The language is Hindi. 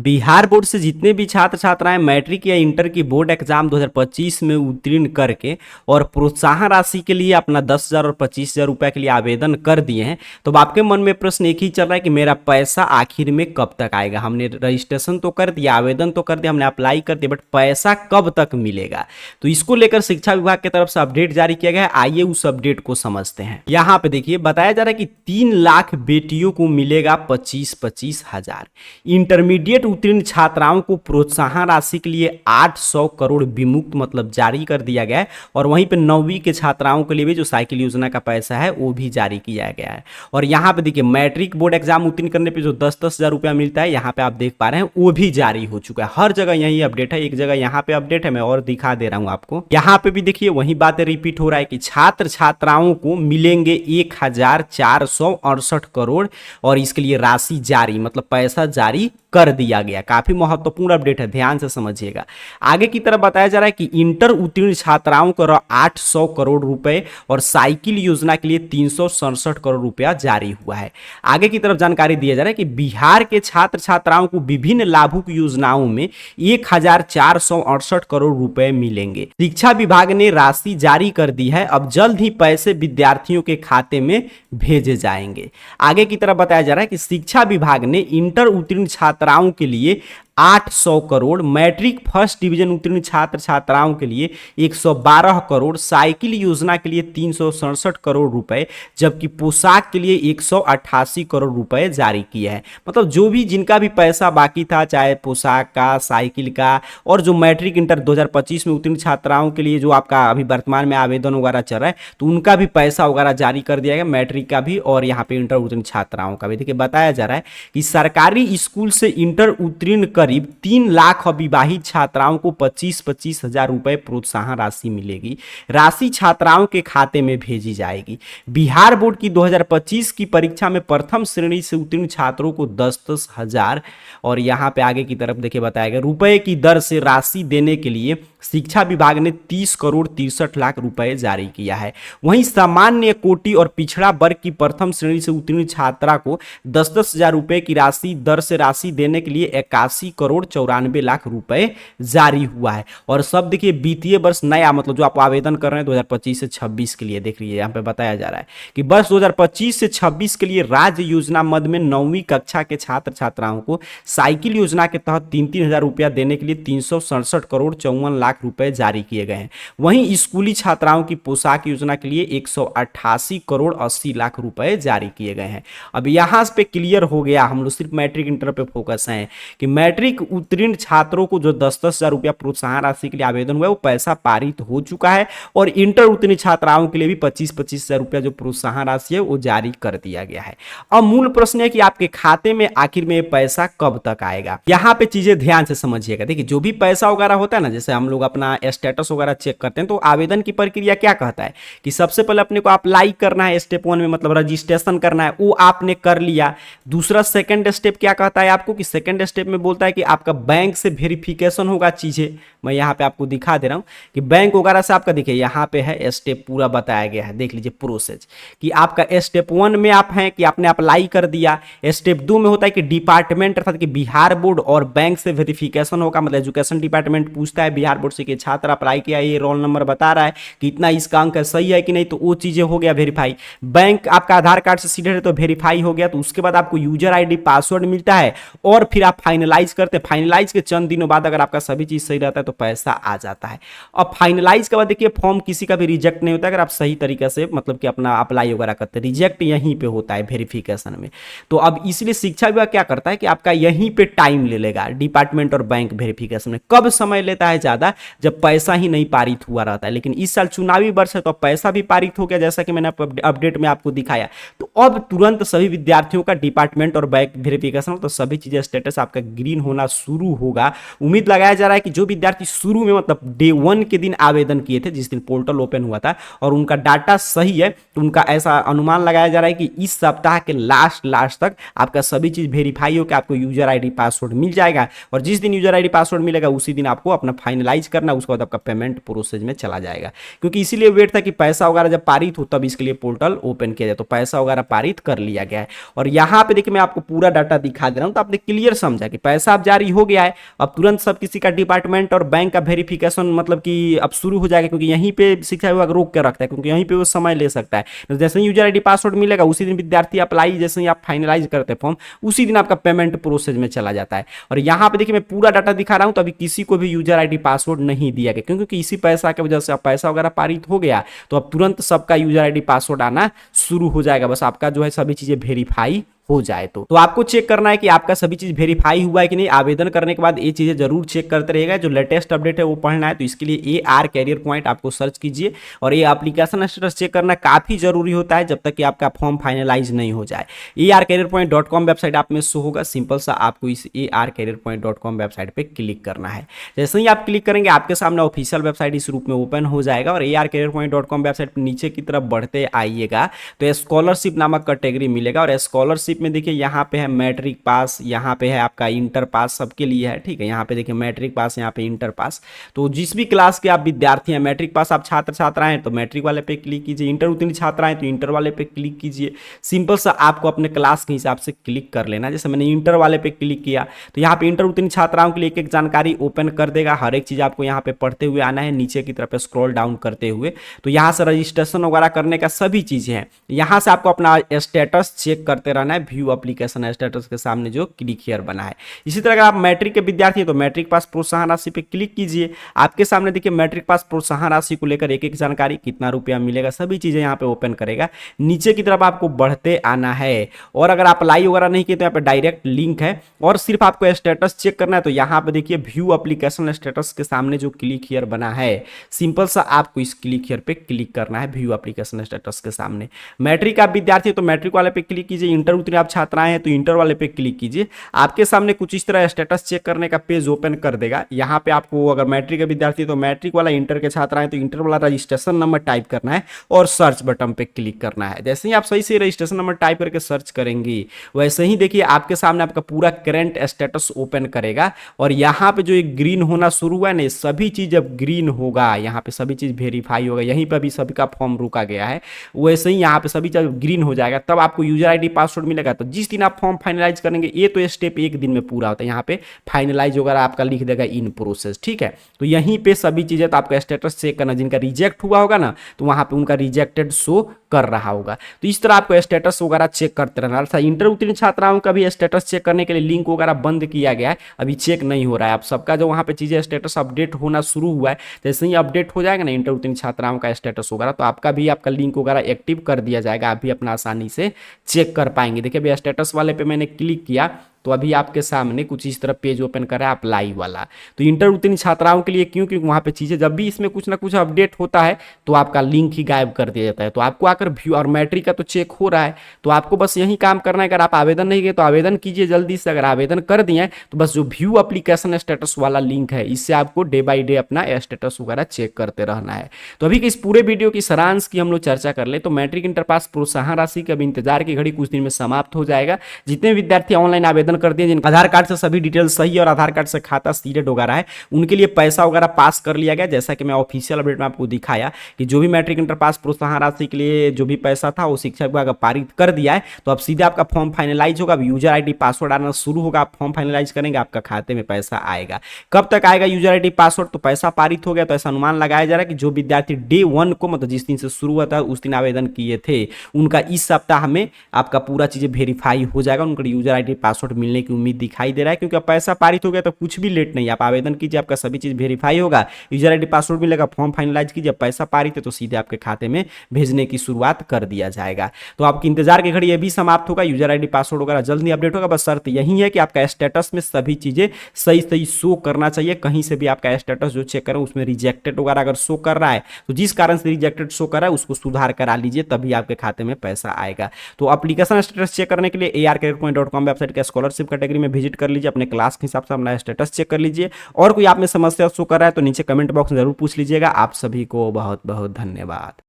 बिहार बोर्ड से जितने भी छात्र छात्राएं मैट्रिक या इंटर की बोर्ड एग्जाम 2025 में उत्तीर्ण करके और प्रोत्साहन राशि के लिए अपना 10,000 और 25,000 रुपए के लिए आवेदन कर दिए हैं, तो अब आपके मन में प्रश्न एक ही चल रहा है कि मेरा पैसा आखिर में कब तक आएगा। हमने रजिस्ट्रेशन तो कर दिया, आवेदन तो कर दिया, हमने अप्लाई कर दिया, बट पैसा कब तक मिलेगा। तो इसको लेकर शिक्षा विभाग की तरफ से अपडेट जारी किया गया है। आइए उस अपडेट को समझते हैं। यहाँ पे देखिए बताया जा रहा है कि 3 लाख बेटियों को मिलेगा 25-25 हजार। इंटरमीडिएट उत्तीर्ण छात्राओं को प्रोत्साहन राशि के लिए 800 करोड़ विमुक्त मतलब जारी कर दिया गया है। और वहीं पे 9वीं के छात्राओं के लिए भी जो साइकिल योजना का पैसा है वो भी जारी किया गया है। और यहाँ पे देखिए मैट्रिक बोर्ड एग्जाम उत्तीर्ण करने पे जो 10-10 हजार रुपया मिलता है, यहाँ पे आप देख पा रहे हैं वो भी जारी हो चुका है। हर जगह यही अपडेट है, एक जगह यहाँ पे अपडेट है, मैं और दिखा दे रहा हूँ आपको। यहाँ पे भी देखिए वही बातें रिपीट हो रहा है कि छात्र छात्राओं को मिलेंगे 1,468 करोड़ और इसके लिए राशि जारी मतलब पैसा जारी कर दिया गया। काफी महत्वपूर्ण अपडेट है, ध्यान से समझिएगा। आगे की तरफ बताया जा रहा है कि इंटर उत्तीर्ण छात्राओं को 800 करोड़ रुपए और साइकिल योजना के लिए 367 करोड़ रुपया जारी हुआ है। आगे की तरफ जानकारी दिया जा रहा है कि बिहार के छात्र छात्राओं को विभिन्न लाभुक योजनाओं में 1,468 करोड़ रुपए मिलेंगे। शिक्षा विभाग ने राशि जारी कर दी है, अब जल्द ही पैसे विद्यार्थियों के खाते में भेजे जाएंगे। आगे की तरफ बताया जा रहा है कि शिक्षा विभाग ने इंटर उत्तीर्ण छात्राओं के लिए 800 करोड़, मैट्रिक फर्स्ट डिवीजन उत्तीर्ण छात्र छात्राओं के लिए 112 करोड़, साइकिल योजना के लिए 367 करोड़ रुपए, जबकि पोशाक के लिए 188 करोड़ रुपए जारी किया है। मतलब जो भी जिनका भी पैसा बाकी था, चाहे पोशाक का, साइकिल का, और जो मैट्रिक इंटर 2025 में उत्तीर्ण छात्राओं के लिए जो आपका अभी वर्तमान में आवेदन वगैरह चल रहा है, तो उनका भी पैसा वगैरह जारी कर दिया गया, मैट्रिक का भी और यहाँ पे इंटर उत्तीर्ण छात्राओं का भी। देखिए बताया जा रहा है कि सरकारी स्कूल से इंटर उत्तीर्ण करीब 3 लाख अविवाहित छात्राओं को 25-25 हजार रुपए प्रोत्साहन राशि मिलेगी। राशि छात्राओं के खाते में भेजी जाएगी। बिहार बोर्ड की 2025 की परीक्षा में प्रथम श्रेणी से उत्तीर्ण छात्रों को 10-10 हजार और यहाँ पे आगे की तरफ देखिए बताया गया रुपए की दर से राशि देने के लिए शिक्षा विभाग ने 30 करोड़ 63 लाख रुपए जारी किया है। वहीं सामान्य कोटि और पिछड़ा वर्ग की प्रथम श्रेणी से उत्तीर्ण छात्रा को 10-10 हजार रुपए की राशि दर से राशि देने के लिए 81 करोड़ 94 लाख रुपए जारी हुआ है। और सब देखिए वित्तीय वर्ष नया मतलब जो आप आवेदन कर रहे हैं 2025 से 26 के लिए, देख लीजिए यहाँ पे बताया जा रहा है कि वर्ष 2025 से 26 के लिए राज्य योजना मद में 9वीं कक्षा के छात्र छात्राओं को साइकिल योजना के तहत 3-3 हजार रुपया देने के लिए 367 करोड़ 54 लाख रुपए जारी किए गए हैं। वहीं स्कूली छात्राओं की पोशाक योजना के लिए 188 करोड़ 80 लाख रुपए जारी किए गए हैं। अब यहां पे क्लियर हो गया, हम लोग सिर्फ मैट्रिक इंटर पे फोकस हैं कि मैट्रिक उत्तीर्ण छात्रों को जो 10-10 हजार रुपया प्रोत्साहन राशि के लिए आवेदन हुआ है वो पैसा पारित हो चुका है और इंटर उत्तीर्ण छात्राओं के लिए भी 25-25 हजार रुपया जो प्रोत्साहन राशि है वो जारी कर दिया गया है। अब मूल प्रश्न है कि आपके खाते में आखिर में पैसा कब तक आएगा। यहाँ पे चीजें ध्यान से समझिएगा। देखिए जो भी पैसा वगैरह होता है ना, जैसे हम लोग अपना स्टेटस वगैरह चेक करते हैं तो आवेदन की प्रक्रिया क्या कहता है कि सबसे पहले अपने को अप्लाई करना है स्टेप 1 में, मतलब रजिस्ट्रेशन करना है, वो आपने कर लिया। दूसरा सेकंड स्टेप क्या कहता है आपको कि सेकंड स्टेप में बोलता है कि आपका बैंक से वेरिफिकेशन होगा चीजें। मैं यहाँ पे आपको दिखा दे रहा हूँ कि बैंक वगैरह से आपका देखिए यहाँ पे है स्टेप पूरा बताया गया है, देख लीजिए प्रोसेस कि आपका स्टेप 1 में आप हैं कि आपने अप्लाई कर दिया। स्टेप 2 में होता है कि डिपार्टमेंट अर्थात कि बिहार बोर्ड और बैंक से वेरिफिकेशन होगा, मतलब एजुकेशन डिपार्टमेंट पूछता है बिहार बोर्ड से कि छात्र अप्लाई किया, ये रोल नंबर बता रहा है कि इतना इसका अंक सही है कि नहीं, तो वो चीजें हो गया वेरीफाई। बैंक आपका आधार कार्ड से सीधे है तो वेरीफाई हो गया। तो उसके बाद आपको यूजर आईडी पासवर्ड मिलता है और फिर आप फाइनलाइज करते हैं। फाइनलाइज के चंद दिनों बाद अगर आपका सभी चीज सही रहता है तो पैसा आ जाता है। अब फाइनलाइज के बाद देखिए फॉर्म किसी का भी रिजेक्ट नहीं होता अगर आप सही तरीके से मतलब कि अपना अप्लाई वगैरह करते हैं। रिजेक्ट यहीं पे होता है वेरिफिकेशन में। तो अब इसलिए शिक्षा विभाग क्या करता है कि आपका यहीं पे टाइम ले लेगा डिपार्टमेंट और बैंक वेरिफिकेशन में। कब समय लेता है ज्यादा, जब पैसा ही नहीं पारित हुआ रहता है। लेकिन इस साल चुनावी वर्ष है तो पैसा भी पारित हो गया जैसा कि मैंने अपडेट में आपको दिखाया। तो अब तुरंत सभी विद्यार्थियों का डिपार्टमेंट और बैंक वेरिफिकेशन तो सभी चीजें स्टेटस आपका ग्रीन होना शुरू होगा। उम्मीद लगाया जा रहा है कि जो विद्यार्थी शुरू में मतलब डे 1 के दिन आवेदन किए थे, जिस दिन पोर्टल ओपन हुआ था और उनका डाटा सही है, तो उनका ऐसा अनुमान लगाया जा रहा है कि इस सप्ताह के लास्ट तक आपका सभी चीज वेरीफाई होकर आपको यूजर आईडी पासवर्ड मिल जाएगा। और जिस दिन यूजर आईडी पासवर्ड मिलेगा उसी दिन आपको अपना फाइनलाइज फाइनलाइज करना, उसके बाद आपका पेमेंट प्रोसेस में चला जाएगा। क्योंकि इसीलिए वेट था कि पैसा वगैरह जब पारित हो तब इसके लिए पोर्टल ओपन किया जाए, तो पैसा वगैरह पारित कर लिया गया है। और यहाँ पे देखिए मैं आपको पूरा डाटा दिखा दे रहा हूँ, तो आपने क्लियर समझा कि पैसा अब जारी हो गया है। अब तुरंत सब किसी का डिपार्टमेंट और बैंक का वेरिफिकेशन मतलब कि अब शुरू हो जाएगा, क्योंकि यहीं पे शिक्षा विभाग रोक के रखता है, क्योंकि यहीं पे वो समय ले सकता है। तो जैसे ही यूजर आईडी पासवर्ड मिलेगा उसी दिन विद्यार्थी अप्लाई, जैसे ही आप फाइनलाइज करते हैं फॉर्म, उसी दिन आपका पेमेंट प्रोसेस में चला जाता है। और यहाँ पे देखिए मैं पूरा डाटा दिखा रहा हूँ, तो अभी किसी को भी यूजर आईडी पासवर्ड नहीं दिया गया, क्योंकि इसी पैसा की वजह से अब पैसा वगैरह पारित हो गया, तो अब तुरंत सबका यूजर आईडी पासवर्ड आना शुरू हो जाएगा। बस आपका जो है सभी चीजें वेरीफाई हो जाए तो आपको चेक करना है कि आपका सभी चीज वेरीफाई हुआ है कि नहीं। आवेदन करने के बाद ये चीजें जरूर चेक करते रहेगा। जो लेटेस्ट अपडेट है वो पढ़ना है, तो इसके लिए AR कैरियर पॉइंट आपको सर्च कीजिए। और ये एप्लीकेशन स्टेटस चेक करना काफी जरूरी होता है जब तक कि आपका फॉर्म फाइनलाइज नहीं हो जाए। arcareerpoint.com वेबसाइट आप में शो होगा, सिंपल सा आपको इस arcareerpoint.com वेबसाइट पे क्लिक करना है। जैसे ही आप क्लिक करेंगे आपके सामने ऑफिशियल वेबसाइट इस रूप में ओपन हो जाएगा। और arcareerpoint.com वेबसाइट पर नीचे की तरफ बढ़ते आइएगा तो स्कॉलरशिप नामक कैटेगरी मिलेगा। और स्कॉलरशिप में देखिए यहाँ पे है मैट्रिक पास, यहाँ पे है आपका इंटर पास, सबके लिए है, ठीक है। यहाँ पे देखिए मैट्रिक पास, यहाँ पे इंटर पास। तो जिस भी क्लास के आप विद्यार्थी हैं, मैट्रिक पास आप छात्र छात्रा हैं तो मैट्रिक वाले पे क्लिक कीजिए, इंटर उत्तीर्ण छात्रा हैं तो इंटर वाले पे क्लिक कीजिए। सिंपल सा आपको अपने क्लास के हिसाब से क्लिक कर लेना। जैसे मैंने इंटर वाले पे क्लिक किया तो यहाँ पे इंटर उत्तीर्ण छात्राओं के लिए एक एक जानकारी ओपन कर देगा। हर एक चीज आपको यहाँ पे पढ़ते हुए आना है, नीचे की तरफ स्क्रॉल डाउन करते हुए। तो यहाँ से रजिस्ट्रेशन वगैरह करने का सभी चीजें हैं। यहाँ से आपको अपना स्टेटस चेक करते रहना है, व्यू एप्लीकेशन स्टेटस के सामने जो क्लिक हियर बना है। इसी तरह अगर आप मैट्रिक के विद्यार्थी हैं तो मैट्रिक पास प्रोत्साहन राशि पे क्लिक कीजिए। आपके सामने देखिए मैट्रिक पास प्रोत्साहन राशि को लेकर एक एक जानकारी, कितना रुपया मिलेगा, सभी चीजें यहाँ पे ओपन करेगा। नीचे की तरफ आपको बढ़ते आना है। और अगर आप अप्लाई वगैरह नहीं किए तो यहाँ पे डायरेक्ट लिंक है और सिर्फ आपको स्टेटस चेक करना है। तो यहाँ पे देखिए व्यू एप्लीकेशन स्टेटस के सामने जो क्लिक हियर बना है, सिंपल सा आपको इस क्लिक हियर पे क्लिक करना है व्यू एप्लीकेशन स्टेटस के सामने। मैट्रिक आप विद्यार्थी तो मैट्रिक वाले पे क्लिक कीजिए, इंटर उत्तीर्ण आप छात्राएं हैं तो इंटर वाले पे क्लिक कीजिए। आपके सामने कुछ इस तरह स्टेटस चेक करने का पेज ओपन कर देगा। यहाँ पे आपको अगर मैट्रिक के विद्यार्थी तो मैट्रिक वाला, इंटर के छात्र हैं तो इंटर वाला रजिस्ट्रेशन नंबर टाइप करना है और सर्च बटन पे क्लिक करना है। जैसे ही आप सही से रजिस्ट्रेशन नंबर टाइप करके सर्च करेंगे वैसे ही देखिए आपके सामने आपका पूरा करंट स्टेटस ओपन करेगा। और यहाँ पे जो एक ग्रीन होना शुरू हुआ है ना, सभी चीज जब ग्रीन होगा यहाँ पे सभी चीज वेरीफाई होगा। यहीं पर भी सभी का फॉर्म रुका गया है, वैसे ही यहाँ पे सभी चीज ग्रीन हो जाएगा, तब आपको यूजर आईडी पासवर्ड मिलेगा। तो जिस दिन आप फॉर्म फाइनलाइज करेंगे, ये तो स्टेप एक दिन में पूरा होता है। यहाँ पे फाइनलाइज वगैरह आपका लिख देगा इन प्रोसेस, ठीक है। तो यहीं पे सभी चीजें तो आपका स्टेटस चेक करना, जिनका रिजेक्ट हुआ होगा ना तो वहां पे उनका रिजेक्टेड शो कर रहा होगा। तो इस तरह आपको स्टेटस वगैरह चेक करते रहना। इंटर उत्तीर्ण छात्राओं का भी स्टेटस चेक करने के लिए लिंक वगैरह बंद किया गया है, अभी चेक नहीं हो रहा है। अब सबका जो वहां पे चीजें स्टेटस अपडेट होना शुरू हुआ है, जैसे ही अपडेट हो जाएगा ना इंटर उत्तीर्ण छात्राओं का स्टेटस वगैरह, तो आपका भी आपका लिंक वगैरह एक्टिव कर दिया जाएगा। आप भी अपना आसानी से चेक कर पाएंगे। देखिए अभी स्टेटस वाले पे मैंने क्लिक किया तो अभी आपके सामने कुछ इस तरह पेज ओपन करा है अप्लाई वाला। तो इंटर उत्तीर्ण छात्राओं के लिए क्यों, क्योंकि वहां पे चीजें जब भी इसमें कुछ ना कुछ अपडेट होता है तो आपका लिंक ही गायब कर दिया जाता है। तो आपको आकर व्यू, और मैट्रिक का तो चेक हो रहा है, तो आपको बस यही काम करना है। अगर आप आवेदन नहीं किए तो आवेदन कीजिए जल्दी से। अगर आवेदन कर दिए तो बस जो व्यू एप्लीकेशन स्टेटस वाला लिंक है, इससे आपको डे बाई डे अपना स्टेटस वगैरह चेक करते रहना है। तो अभी इस पूरे वीडियो की सारांश की हम लोग चर्चा कर ले तो मैट्रिक इंटर पास प्रोत्साहन राशि का इंतजार की घड़ी कुछ दिन में समाप्त हो जाएगा। जितने विद्यार्थी ऑनलाइन आवेदन कर दिए, जिनका आधार कार्ड से सभी डिटेल सही और आधार कार्ड से खाता सीडेड वगैरह है, उनके लिए पैसा वगैरह पास कर लिया गया। जैसा कि मैं ऑफिशियल अपडेट में आपको दिखाया कि जो भी मैट्रिक इंटर पास प्रोत्साहन राशि के लिए जो भी पैसा था वो शिक्षा विभाग पारित कर दिया है। तो अब सीधे आपका फॉर्म फाइनलाइज होगा, यूजर आईडी पासवर्ड आना शुरू होगा। आप फॉर्म फाइनलाइज करेंगे, आपका खाते में पैसा आएगा। कब तक आएगा यूजर आईडी पासवर्ड, तो पैसा पारित हो गया तो ऐसा अनुमान लगाया जा रहा है कि जो विद्यार्थी डे 1 को, मतलब जिस दिन से शुरू हुआ था उस दिन आवेदन किए थे, उनका इस सप्ताह में आपका पूरा चीजें वेरीफाई हो जाएगा। उनका यूजर आईडी पासवर्ड मिलने की उम्मीद दिखाई दे रहा है, क्योंकि अब पैसा पारित हो गया तो कुछ भी लेट नहीं। आप आवेदन कीजिए, आपका सभी चीज वेरीफाई होगा, यूजर आईडी पासवर्ड मिलेगा, फॉर्म फाइनलाइज कीजिए, पैसा पारित है तो सीधे आपके खाते में भेजने की शुरुआत कर दिया जाएगा। तो आपकी इंतजार की घड़ी ये भी समाप्त होगा, यूजर आईडी पासवर्ड वगैरह जल्द ही अपडेट होगा। बस शर्त यही है कि आपका स्टेटस में सभी चीजें सही सही शो करना चाहिए। कहीं से भी आपका स्टेटस जो चेक करें उसमें रिजेक्टेड वगैरह अगर शो कर रहा है तो जिस कारण से रिजेक्टेड शो कर रहा है उसको सुधार करा लीजिए, तभी आपके खाते में पैसा आएगा। तो एप्लीकेशन स्टेटस चेक करने के लिए arcareerpoint.com वेबसाइट के स्कॉलरशिप कैटेगरी में विजिट कर लीजिए, अपने क्लास के हिसाब से अपना स्टेटस चेक कर लीजिए। और कोई आप में समस्या शो कर रहा है तो नीचे कमेंट बॉक्स में जरूर पूछ लीजिएगा। आप सभी को बहुत बहुत धन्यवाद।